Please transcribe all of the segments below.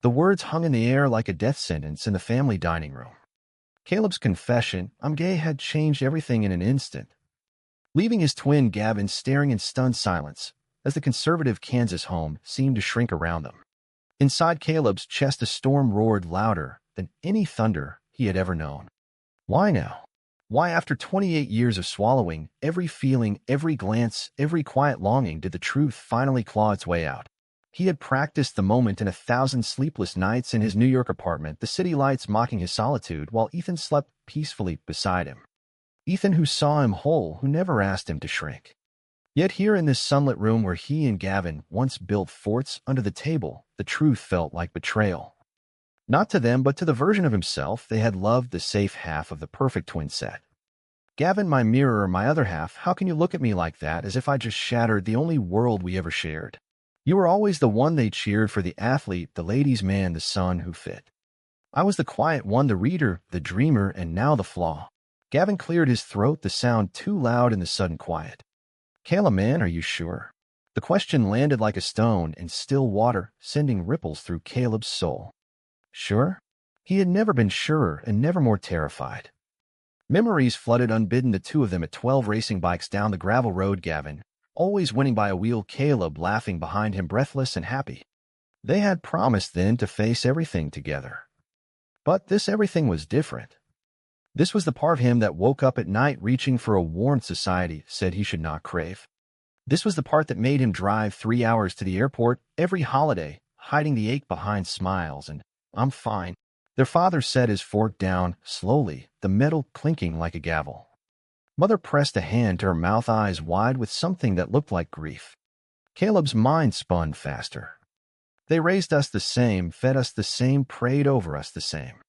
The words hung in the air like a death sentence in the family dining room. Caleb's confession, "I'm gay," had changed everything in an instant, leaving his twin Gavin staring in stunned silence as the conservative Kansas home seemed to shrink around them. Inside Caleb's chest, a storm roared louder than any thunder he had ever known. Why now? Why, after 28 years of swallowing every feeling, every glance, every quiet longing, did the truth finally claw its way out? He had practiced the moment in 1,000 sleepless nights in his New York apartment, the city lights mocking his solitude, while Ethan slept peacefully beside him. Ethan, who saw him whole, who never asked him to shrink. Yet here in this sunlit room where he and Gavin once built forts under the table, the truth felt like betrayal. Not to them, but to the version of himself they had loved, the safe half of the perfect twin set. "Gavin, my mirror, my other half, how can you look at me like that, as if I just shattered the only world we ever shared? You were always the one they cheered for, the athlete, the ladies' man, the son who fit. I was the quiet one, the reader, the dreamer, and now the flaw." Gavin cleared his throat, the sound too loud in the sudden quiet. "Kayla, man, are you sure?" The question landed like a stone in still water, sending ripples through Caleb's soul. Sure? He had never been surer and never more terrified. Memories flooded unbidden, the two of them at 12 racing bikes down the gravel road, Gavin always winning by a wheel, Caleb laughing behind him, breathless and happy. They had promised then to face everything together. But this everything was different. This was the part of him that woke up at night reaching for a warmth society said he should not crave. This was the part that made him drive 3 hours to the airport every holiday, hiding the ache behind smiles and, "I'm fine." Their father set his fork down slowly, the metal clinking like a gavel. Mother pressed a hand to her mouth, eyes wide with something that looked like grief. Caleb's mind spun faster. They raised us the same, fed us the same, prayed over us the same.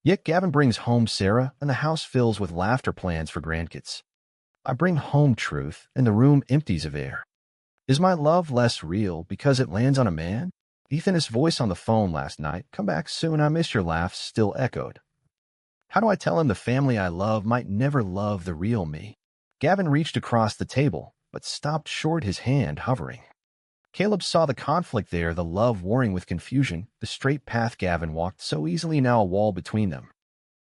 Yet Gavin brings home Sarah, and the house fills with laughter, plans for grandkids. I bring home truth, and the room empties of air. Is my love less real because it lands on a man? Ethan's voice on the phone last night, "Come back soon, I miss your laughs," still echoed. How do I tell him the family I love might never love the real me? Gavin reached across the table, but stopped short, his hand hovering. Caleb saw the conflict there, the love warring with confusion, the straight path Gavin walked so easily, now a wall between them.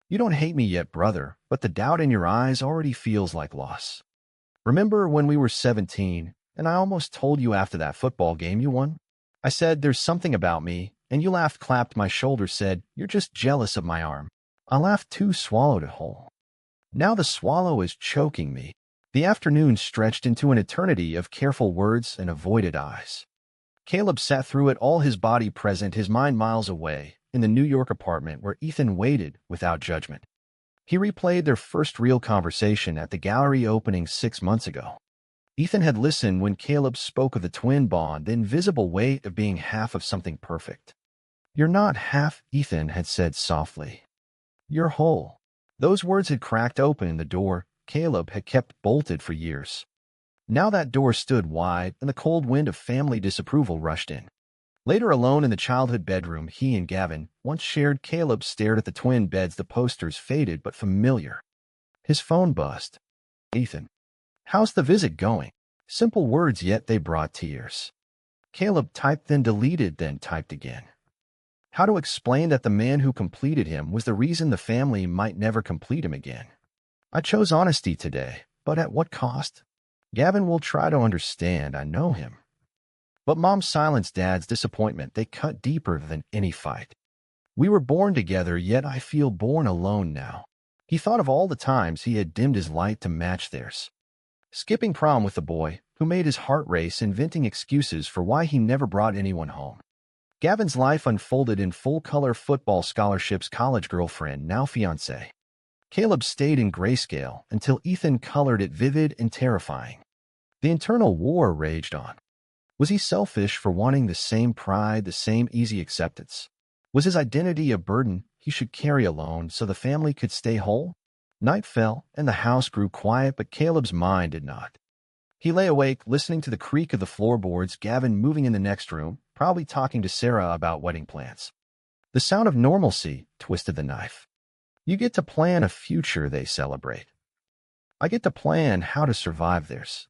"You don't hate me yet, brother, but the doubt in your eyes already feels like loss. Remember when we were 17, and I almost told you after that football game you won? I said, there's something about me, and you laughed, clapped my shoulder, said, you're just jealous of my arm. I laughed too, swallowed it whole. Now the swallow is choking me." The afternoon stretched into an eternity of careful words and avoided eyes. Caleb sat through it, all his body present, his mind miles away, in the New York apartment where Ethan waited without judgment. He replayed their first real conversation at the gallery opening 6 months ago. Ethan had listened when Caleb spoke of the twin bond, the invisible weight of being half of something perfect. "You're not half," Ethan had said softly. "You're whole." Those words had cracked open the door Caleb had kept bolted for years. Now that door stood wide, and the cold wind of family disapproval rushed in. Later, alone in the childhood bedroom he and Gavin once shared, Caleb stared at the twin beds, the posters faded but familiar. His phone buzzed. "Ethan, how's the visit going?" Simple words, yet they brought tears. Caleb typed, then deleted, then typed again. How to explain that the man who completed him was the reason the family might never complete him again? "I chose honesty today, but at what cost? Gavin will try to understand, I know him." But Mom's silence, Dad's disappointment, they cut deeper than any fight. "We were born together, yet I feel born alone now." He thought of all the times he had dimmed his light to match theirs. Skipping prom with the boy who made his heart race, inventing excuses for why he never brought anyone home. Gavin's life unfolded in full color, football scholarships, college girlfriend, now fiancé. Caleb stayed in grayscale until Ethan colored it vivid and terrifying. The internal war raged on. Was he selfish for wanting the same pride, the same easy acceptance? Was his identity a burden he should carry alone so the family could stay whole? Night fell, and the house grew quiet, but Caleb's mind did not. He lay awake, listening to the creak of the floorboards, Gavin moving in the next room, probably talking to Sarah about wedding plans. The sound of normalcy twisted the knife. You get to plan a future they celebrate. I get to plan how to survive theirs.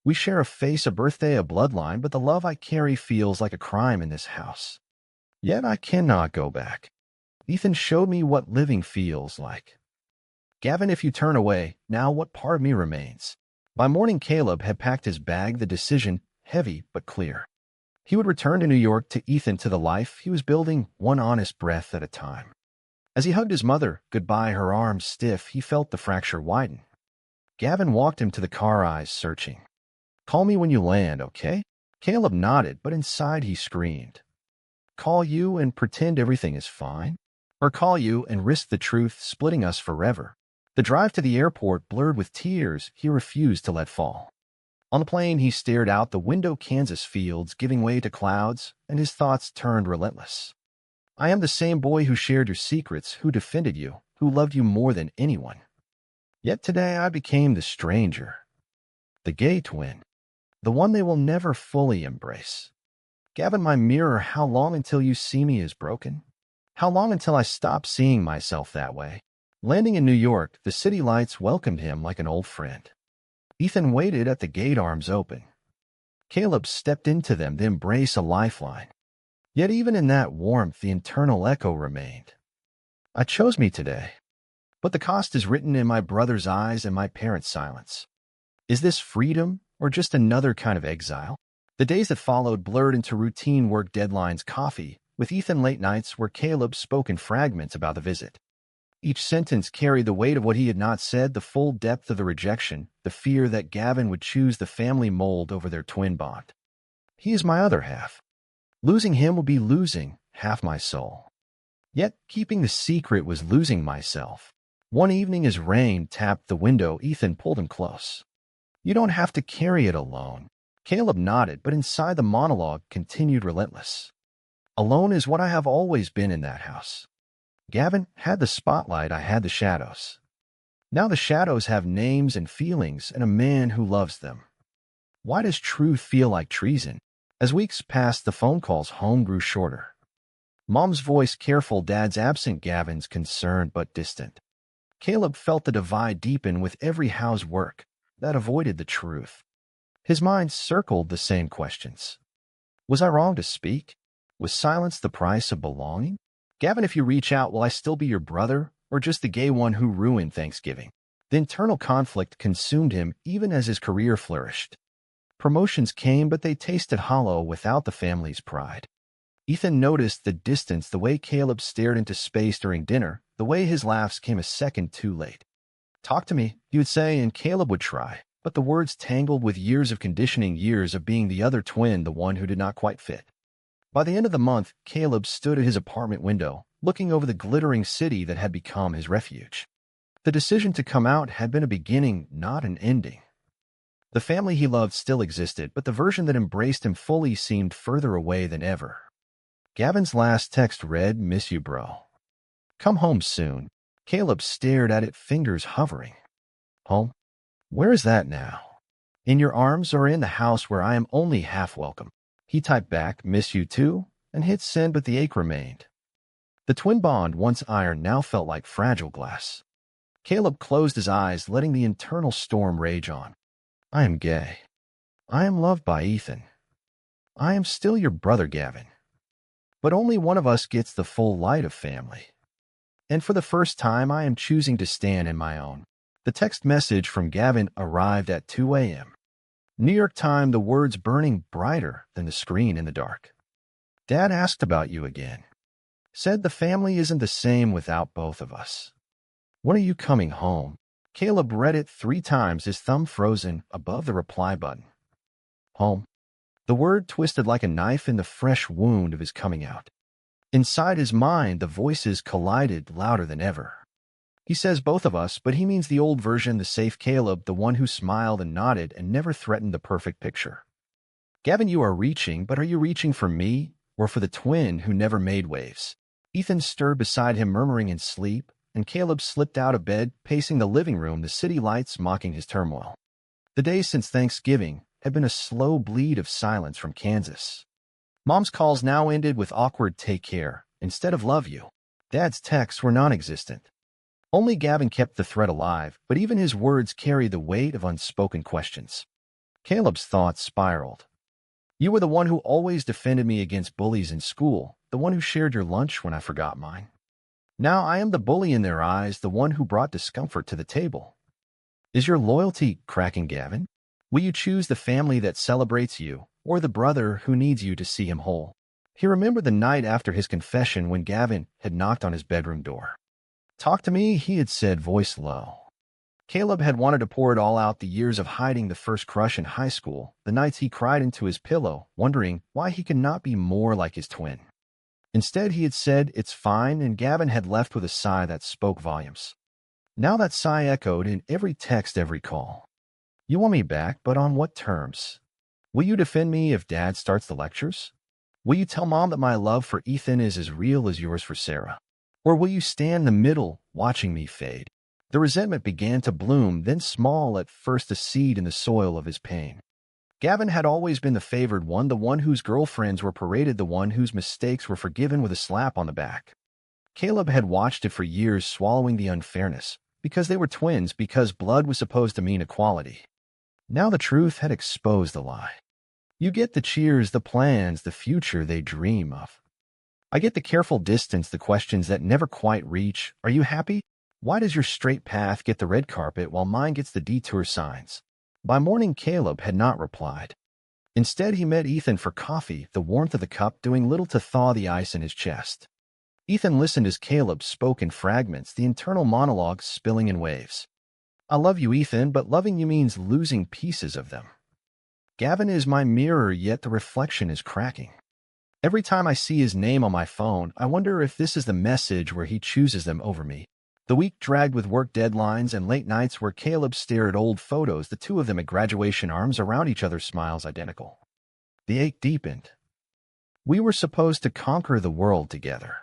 We share a face, a birthday, a bloodline, but the love I carry feels like a crime in this house. Yet I cannot go back. Ethan showed me what living feels like. Gavin, if you turn away, now what part of me remains? By morning, Caleb had packed his bag, the decision heavy but clear. He would return to New York, to Ethan, to the life he was building, one honest breath at a time. As he hugged his mother goodbye, her arms stiff, he felt the fracture widen. Gavin walked him to the car, eyes searching. "Call me when you land, okay?" Caleb nodded, but inside he screamed. "Call you and pretend everything is fine? Or call you and risk the truth splitting us forever?" The drive to the airport blurred with tears he refused to let fall. On the plane, he stared out the window, Kansas fields giving way to clouds, and his thoughts turned relentless. "I am the same boy who shared your secrets, who defended you, who loved you more than anyone. Yet today I became the stranger, the gay twin, the one they will never fully embrace. Gavin, my mirror, how long until you see me as broken? How long until I stop seeing myself that way?" Landing in New York, the city lights welcomed him like an old friend. Ethan waited at the gate, arms open. Caleb stepped into them, the embrace a lifeline. Yet even in that warmth, the internal echo remained. "I chose me today. But the cost is written in my brother's eyes and my parents' silence. Is this freedom or just another kind of exile?" The days that followed blurred into routine, work deadlines, coffee with Ethan, late nights where Caleb spoke in fragments about the visit. Each sentence carried the weight of what he had not said, the full depth of the rejection, the fear that Gavin would choose the family mold over their twin bond. "He is my other half. Losing him would be losing half my soul." Yet keeping the secret was losing myself. One evening, as rain tapped the window, Ethan pulled him close. "You don't have to carry it alone." Caleb nodded, but inside the monologue continued relentless. "Alone is what I have always been in that house. Gavin had the spotlight, I had the shadows. Now the shadows have names and feelings and a man who loves them. Why does truth feel like treason?" As weeks passed, the phone calls home grew shorter. Mom's voice careful, Dad's absent, Gavin's concerned but distant. Caleb felt the divide deepen with every housework that avoided the truth. His mind circled the same questions. Was I wrong to speak? Was silence the price of belonging? "Gavin, if you reach out, will I still be your brother, or just the gay one who ruined Thanksgiving?" The internal conflict consumed him even as his career flourished. Promotions came, but they tasted hollow without the family's pride. Ethan noticed the distance, the way Caleb stared into space during dinner, the way his laughs came a second too late. "Talk to me," he would say, and Caleb would try, but the words tangled with years of conditioning, years of being the other twin, the one who did not quite fit. By the end of the month, Caleb stood at his apartment window, looking over the glittering city that had become his refuge. The decision to come out had been a beginning, not an ending. The family he loved still existed, but the version that embraced him fully seemed further away than ever. Gavin's last text read, "Miss you, bro. Come home soon." Caleb stared at it, fingers hovering. "Home? Where is that now? In your arms or in the house where I am only half welcome?" He typed back, "Miss you too," and hit send, but the ache remained. The twin bond, once iron, now felt like fragile glass. Caleb closed his eyes, letting the internal storm rage on. "I am gay. I am loved by Ethan. I am still your brother, Gavin. But only one of us gets the full light of family. And for the first time, I am choosing to stand in my own." The text message from Gavin arrived at 2 a.m. New York time, the words burning brighter than the screen in the dark. "Dad asked about you again. Said the family isn't the same without both of us. When are you coming home?" Caleb read it 3 times, his thumb frozen above the reply button. Home. The word twisted like a knife in the fresh wound of his coming out. Inside his mind, the voices collided louder than ever. He says both of us, but he means the old version, the safe Caleb, the one who smiled and nodded and never threatened the perfect picture. "Gavin, you are reaching, but are you reaching for me or for the twin who never made waves?" Ethan stirred beside him, murmuring in sleep, and Caleb slipped out of bed, pacing the living room, the city lights mocking his turmoil. The days since Thanksgiving had been a slow bleed of silence from Kansas. Mom's calls now ended with awkward "take care" instead of "love you." Dad's texts were non-existent. Only Gavin kept the thread alive, but even his words carried the weight of unspoken questions. Caleb's thoughts spiraled. You were the one who always defended me against bullies in school, the one who shared your lunch when I forgot mine. Now I am the bully in their eyes, the one who brought discomfort to the table. Is your loyalty cracking, Gavin? Will you choose the family that celebrates you, or the brother who needs you to see him whole? He remembered the night after his confession when Gavin had knocked on his bedroom door. "Talk to me," he had said, voice low. Caleb had wanted to pour it all out, the years of hiding, the first crush in high school, the nights he cried into his pillow, wondering why he could not be more like his twin. Instead, he had said, "It's fine," and Gavin had left with a sigh that spoke volumes. Now that sigh echoed in every text, every call. "You want me back, but on what terms? Will you defend me if Dad starts the lectures? Will you tell Mom that my love for Ethan is as real as yours for Sarah? Or will you stand in the middle, watching me fade?" The resentment began to bloom, then small at first, a seed in the soil of his pain. Gavin had always been the favored one, the one whose girlfriends were paraded, the one whose mistakes were forgiven with a slap on the back. Caleb had watched it for years, swallowing the unfairness, because they were twins, because blood was supposed to mean equality. Now the truth had exposed the lie. You get the cheers, the plans, the future they dream of. I get the careful distance, the questions that never quite reach. Are you happy? Why does your straight path get the red carpet while mine gets the detour signs? By morning, Caleb had not replied. Instead, he met Ethan for coffee, the warmth of the cup doing little to thaw the ice in his chest. Ethan listened as Caleb spoke in fragments, the internal monologue spilling in waves. "I love you, Ethan, but loving you means losing pieces of them. Gavin is my mirror, yet the reflection is cracking. Every time I see his name on my phone, I wonder if this is the message where he chooses them over me." The week dragged with work deadlines and late nights where Caleb stared at old photos, the two of them at graduation, arms around each other, smiles identical. The ache deepened. We were supposed to conquer the world together.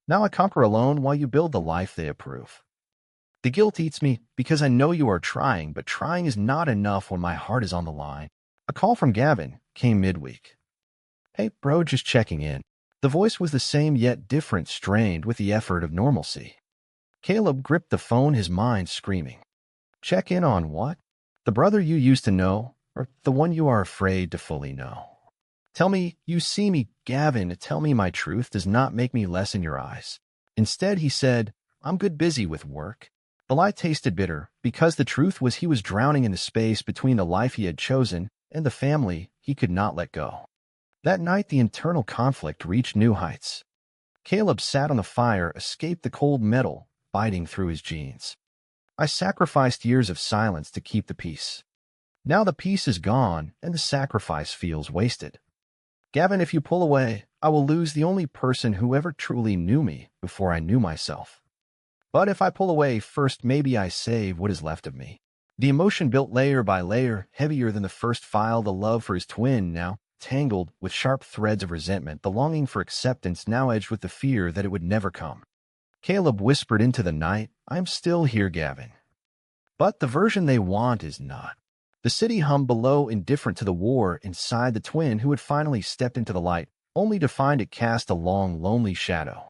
Now I conquer alone while you build the life they approve. The guilt eats me because I know you are trying, but trying is not enough when my heart is on the line. A call from Gavin came midweek. "Hey, bro, just checking in." The voice was the same yet different, strained with the effort of normalcy. Caleb gripped the phone, his mind screaming. "Check in on what? The brother you used to know, or the one you are afraid to fully know? Tell me you see me, Gavin. Tell me my truth does not make me less in your eyes." Instead, he said, "I'm good, busy with work." The lie tasted bitter, because the truth was he was drowning in the space between the life he had chosen and the family he could not let go. That night, the internal conflict reached new heights. Caleb sat on the fire, escaped the cold metal biting through his jeans. "I sacrificed years of silence to keep the peace. Now the peace is gone, and the sacrifice feels wasted. Gavin, if you pull away, I will lose the only person who ever truly knew me before I knew myself. But if I pull away first, maybe I save what is left of me." The emotion built layer by layer, heavier than the first file, the love for his twin now tangled with sharp threads of resentment, the longing for acceptance now edged with the fear that it would never come. Caleb whispered into the night, "I'm still here, Gavin. But the version they want is not." The city hummed below, indifferent to the war inside the twin who had finally stepped into the light, only to find it cast a long, lonely shadow.